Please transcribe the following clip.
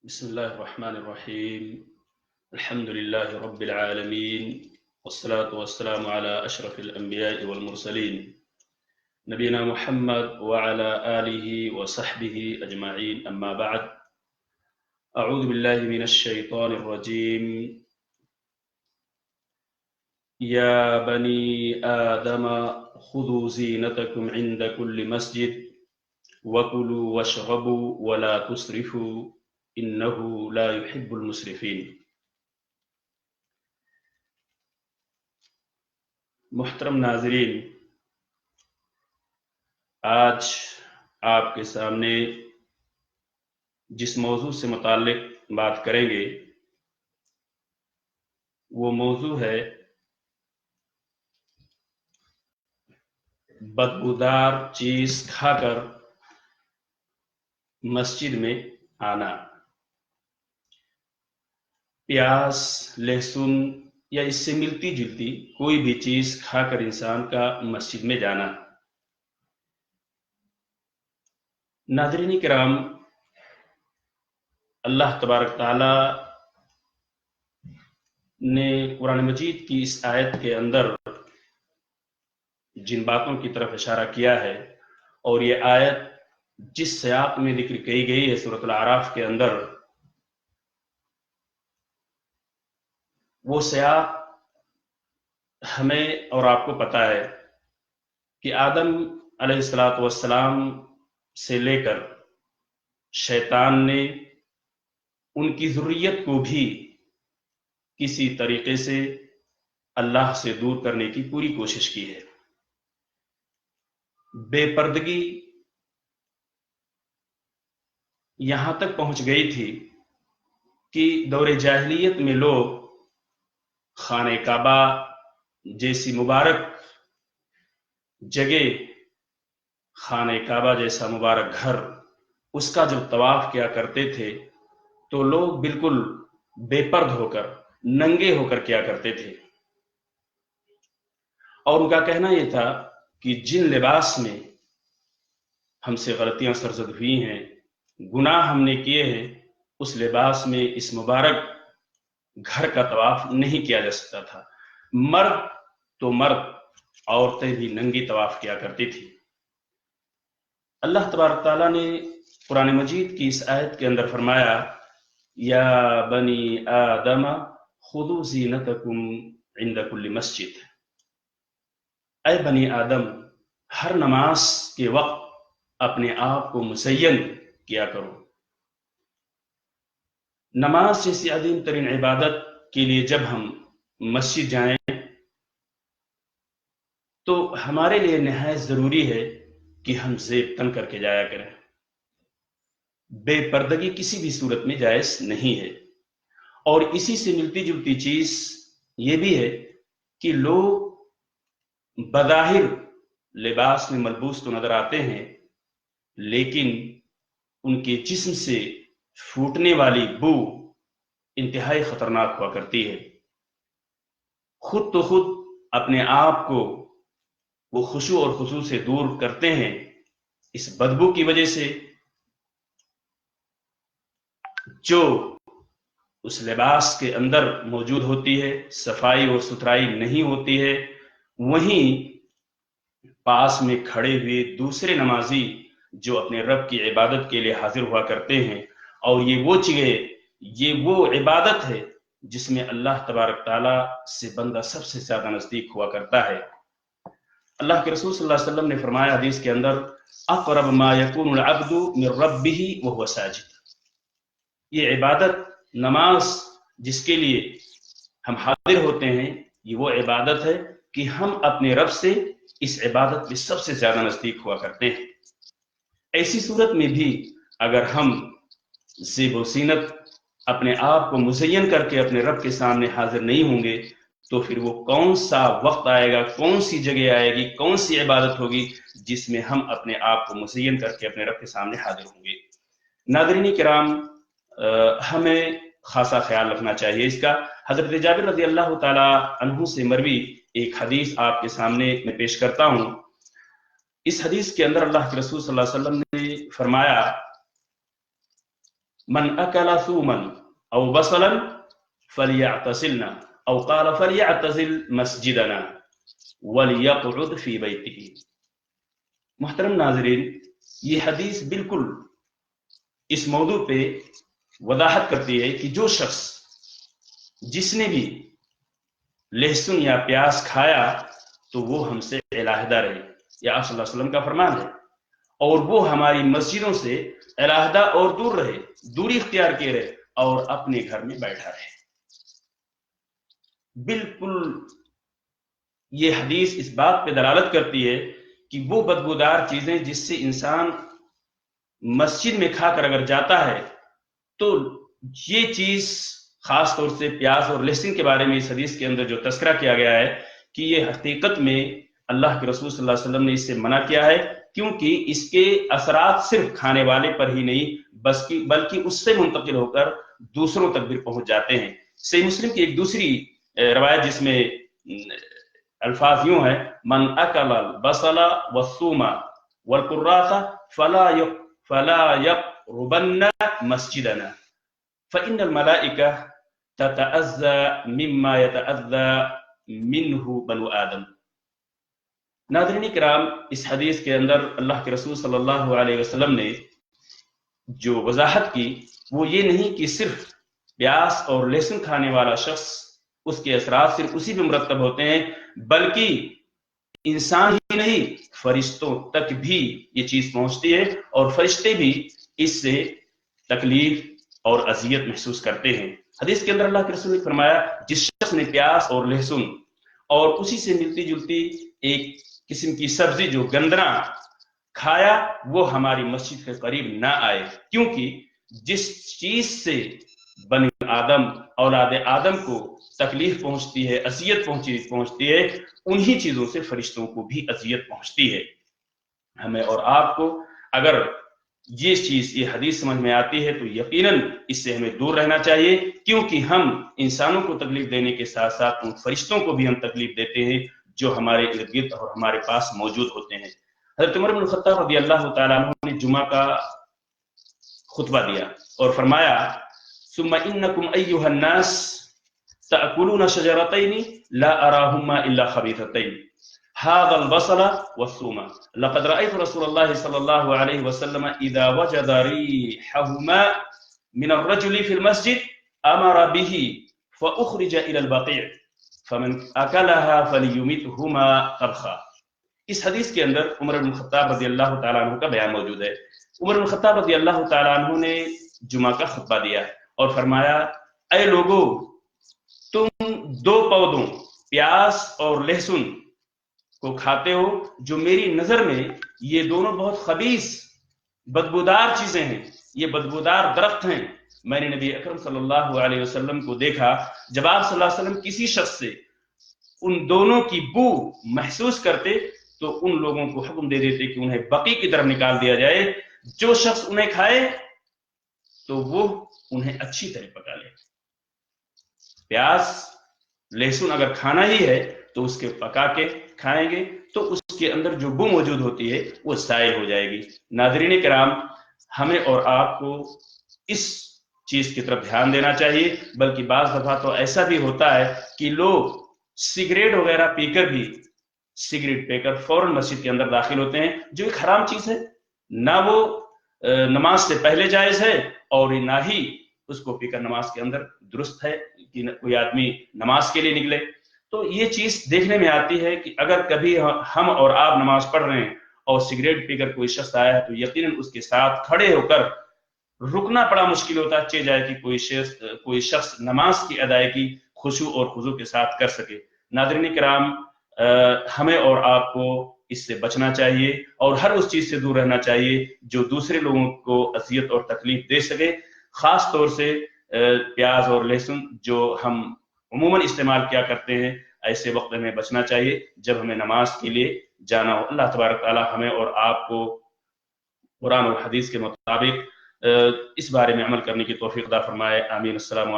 بسم الله الرحمن الرحيم. الحمد لله رب العالمين، والصلاة والسلام على أشرف الأنبياء والمرسلين نبينا محمد وعلى آله وصحبه أجمعين، أما بعد. أعوذ بالله من الشيطان الرجيم. يا بني آدم خذوا زينتكم عند كل مسجد وكلوا واشربوا ولا تسرفوا إنه لا يحب المسرفين. محترم ناظرین، آج آپ کے سامنے جس موضوع سے متعلق بات کریں گے وہ موضوع ہے بدبودار چیز کھا کر مسجد میں آنا۔ پیاز، لہسن یا اس سے ملتی جلتی کوئی بھی چیز کھا کر انسان کا مسجد میں جانا۔ ناظرین کرام، اللہ تبارک تعالی نے قرآن مجید کی اس آیت کے اندر جن باتوں کی طرف اشارہ کیا ہے، اور یہ آیت جس سیاق میں ذکر کی گئی ہے سورۃ الاعراف کے اندر، وہ سیاق ہمیں اور آپ کو پتہ ہے کہ آدم علیہ السلام سے لے کر شیطان نے ان کی ذریت کو بھی کسی طریقے سے اللہ سے دور کرنے کی پوری کوشش کی ہے۔ بے پردگی یہاں تک پہنچ گئی تھی کہ دور جاہلیت میں لوگ خانہ کعبہ جیسی مبارک جگہ، خانہ کعبہ جیسا مبارک گھر، اس کا جب طواف کیا کرتے تھے تو لوگ بالکل بے پرد ہو کر، ننگے ہو کر کیا کرتے تھے، اور ان کا کہنا یہ تھا کہ جن لباس میں ہم سے غلطیاں سرزد ہوئی ہیں، گناہ ہم نے کیے ہیں، اس لباس میں اس مبارک گھر کا طواف نہیں کیا جا سکتا تھا۔ مرد تو مرد، عورتیں بھی ننگی طواف کیا کرتی تھی۔ اللہ تبارک تعالیٰ نے قرآن مجید کی اس آیت کے اندر فرمایا، یا بنی آدم خذوا زینتکم عند کل مسجد۔ اے بنی آدم، ہر نماز کے وقت اپنے آپ کو مزین کیا کرو۔ نماز جیسی عظیم ترین عبادت کے لیے جب ہم مسجد جائیں تو ہمارے لیے نہایت ضروری ہے کہ ہم زیب تن کر کے جایا کریں۔ بے پردگی کسی بھی صورت میں جائز نہیں ہے، اور اسی سے ملتی جلتی چیز یہ بھی ہے کہ لوگ بظاہر لباس میں ملبوس تو نظر آتے ہیں، لیکن ان کے جسم سے پھوٹنے والی بو انتہائی خطرناک ہوا کرتی ہے۔ خود تو خود اپنے آپ کو وہ خشوع اور خضوع سے دور کرتے ہیں اس بدبو کی وجہ سے جو اس لباس کے اندر موجود ہوتی ہے، صفائی اور ستھرائی نہیں ہوتی ہے۔ وہیں پاس میں کھڑے ہوئے دوسرے نمازی جو اپنے رب کی عبادت کے لیے حاضر ہوا کرتے ہیں، اور یہ وہ چیزیں، یہ وہ عبادت ہے جس میں اللہ تبارک تعالیٰ سے بندہ سب سے زیادہ نزدیک ہوا کرتا ہے۔ اللہ کے رسول صلی اللہ علیہ وسلم نے فرمایا حدیث کے اندر، اقرب ما یکون العبد من ربہ وہو ساجد۔ یہ عبادت، نماز جس کے لیے ہم حاضر ہوتے ہیں، یہ وہ عبادت ہے کہ ہم اپنے رب سے اس عبادت میں سب سے زیادہ نزدیک ہوا کرتے ہیں۔ ایسی صورت میں بھی اگر ہم زیب و زینت اپنے آپ کو مزین کر کے اپنے رب کے سامنے حاضر نہیں ہوں گے تو پھر وہ کون سا وقت آئے گا، کون سی جگہ آئے گی، کون سی عبادت ہوگی جس میں ہم اپنے آپ کو مزین کر کے اپنے رب کے سامنے حاضر ہوں گے۔ ناظرین کرام، ہمیں خاصا خیال رکھنا چاہیے اس کا۔ حضرت جابر رضی اللہ تعالی عنہ سے مروی ایک حدیث آپ کے سامنے میں پیش کرتا ہوں۔ اس حدیث کے اندر اللہ کے رسول صلی اللہ علیہ وسلم نے فرمایا من अकल सूमन औ बसलन फलियअतसिलना औ قال फलियअतसिल मस्जिदना वलियक़उद फी बैतिही। मुहतरम नाज़रीन, ये हदीस बिल्कुल इस मौजू पे वदाहत करती है कि जो शख्स जिसने भी लहसुन या प्याज खाया तो वो हमसे अलहदा रहे, या आप सल्लल्लाहु अलैहि वसल्लम का फरमान है, और वो हमारी मस्जिदों से अलहदा और दूर रहे, दूरी इख्तियार किए रहे और अपने घर में बैठा रहे। बिल्कुल ये हदीस इस बात पे दलालत करती है कि वो बदबूदार चीजें जिससे इंसान मस्जिद में खाकर अगर जाता है, तो ये चीज खास तौर से प्याज और लहसुन के बारे में इस हदीस के अंदर जो तस्करा किया गया है कि ये हकीकत में अल्लाह के रसूल सल्लल्लाहु अलैहि वसल्लम ने इससे मना किया है, क्योंकि इसके असरात सिर्फ खाने वाले पर ही नहीं बल्कि उससे मुंतकिल होकर दूसरों तक भी पहुंच जाते हैं। सही मुस्लिम की एक दूसरी रवायत जिसमें अल्फाज यूं है, मन अकल बसला वसूमा वलकुर्राता फला यक़रुबन्ना मस्जिदना फ़इन्नल मलाइका ततअज़्ज़ा मिम्मा यतअज़्ज़ा मिन्हु बनु आदम। नाज़रीन किराम, इस हदीस के अंदर अल्लाह के रसूल सल्लल्लाहु अलैहि वसल्लम ने जो वजाहत की वो ये नहीं कि सिर्फ प्याज और लहसुन खाने वाला शख्स उसके असरात सिर्फ उसी पे मुरतब होते हैं, बल्कि इंसान ही नहीं फरिश्तों तक भी ये चीज पहुंचती है और फरिश्ते भी इससे तकलीफ और अजियत महसूस करते हैं। हदीस के अंदर अल्लाह के रसूल ने फरमाया, जिस शख्स ने प्याज और लहसुन और उसी से मिलती जुलती एक किस्म की सब्जी जो गंदना खाया, वो हमारी मस्जिद के करीब ना आए, क्योंकि जिस चीज से बनी आदम औलाद आदम को तकलीफ पहुंचती है, अजियत पहुंचती है, उन्हीं चीजों से फरिश्तों को भी अजियत पहुंचती है। हमें और आपको अगर ये चीज, ये हदीस समझ में आती है तो यकीनन इससे हमें दूर रहना चाहिए, क्योंकि हम इंसानों को तकलीफ देने के साथ साथ उन फरिश्तों को भी हम तकलीफ देते हैं जो हमारे इर्द गिर्द और हमारे पास मौजूद होते हैं। हज़रत उमर इब्न ख़त्ताब रज़ियल्लाहु तआला अन्हु ने जुमा का खुतबा दिया और फरमाया, सुम्मा इन्नकुम अय्युहन नास तअकुलूना शजरतैनि ला अराहुमा इल्ला खबीथतैन हाज़ल बसला वस्सूमा लक़द रअयतु रसूलल्लाह सल्लल्लाहु अलैहि वसल्लम इज़ा वजदा रिहहुमा मिन अर्रजुलि फिल मस्जिद अमरा बिही फउख़रिज इलल बक़ी' फमन अकलहा फलियुमितहुमा तबखा। इस हदीस के अंदर उमर इब्न ख़त्ताब रज़ियल्लाहु तआला अन्हु का बयान मौजूद है। उमर इब्न ख़त्ताब रज़ियल्लाहु तआला अन्हु ने जुमा का खुतबा दिया और फरमाया, ऐ लोगों, तुम दो पौधों प्याज और लहसुन को खाते हो जो मेरी नजर में ये दोनों बहुत खबीस बदबूदार चीजें हैं, ये बदबूदार दरख्त हैं। मैंने नबी अकरम सल्लल्लाहु अलैहि वसल्लम को देखा, जब आप सल्लल्लाहु अलैहि वसल्लम किसी शख्स से उन दोनों की बू महसूस करते तो उन लोगों को हुक्म दे देते कि उन्हें बकी की तरफ निकाल दिया जाए, जो शख्स उन्हें खाए तो वो उन्हें अच्छी तरह पका ले। प्याज लहसुन अगर खाना ही है तो उसके पका के खाएंगे तो उसके अंदर जो बू मौजूद होती है वो ज़ायल हो जाएगी। नाज़रीन किराम, हमें और आपको इस चीज की तरफ ध्यान देना चाहिए, बल्कि बाज़ दफा तो ऐसा भी होता है कि लोग सिगरेट वगैरह पीकर भी सिगरेट पीकर फौरन मस्जिद के अंदर दाखिल होते हैं, जो एक हराम चीज है, ना वो नमाज से पहले जायज है और ना ही उसको पीकर नमाज के अंदर दुरुस्त है कि कोई आदमी नमाज के लिए निकले। तो ये चीज देखने में आती है कि अगर कभी हम और आप नमाज पढ़ रहे हैं और सिगरेट पीकर कोई शख्स आया है तो यकीनन उसके साथ खड़े होकर रुकना बड़ा मुश्किल होता है, चे जाए कि कोई शख्स नमाज की अदायगी खुशू और खुजू के साथ कर सके। नाज़रीन किराम, हमें और आपको इससे बचना चाहिए और हर उस चीज से दूर रहना चाहिए जो दूसरे लोगों को अजियत और तकलीफ दे सके, खास तौर से प्याज और लहसुन जो हम उमूमन इस्तेमाल किया करते हैं, ऐसे वक्त में बचना चाहिए जब हमें नमाज के लिए जाना हो। अल्लाह तबारक ताला हमें और आपको कुरान और हदीस के मुताबिक इस बारे में अमल करने की तौफीक अता फरमाए। आमीन। अस्सलाम।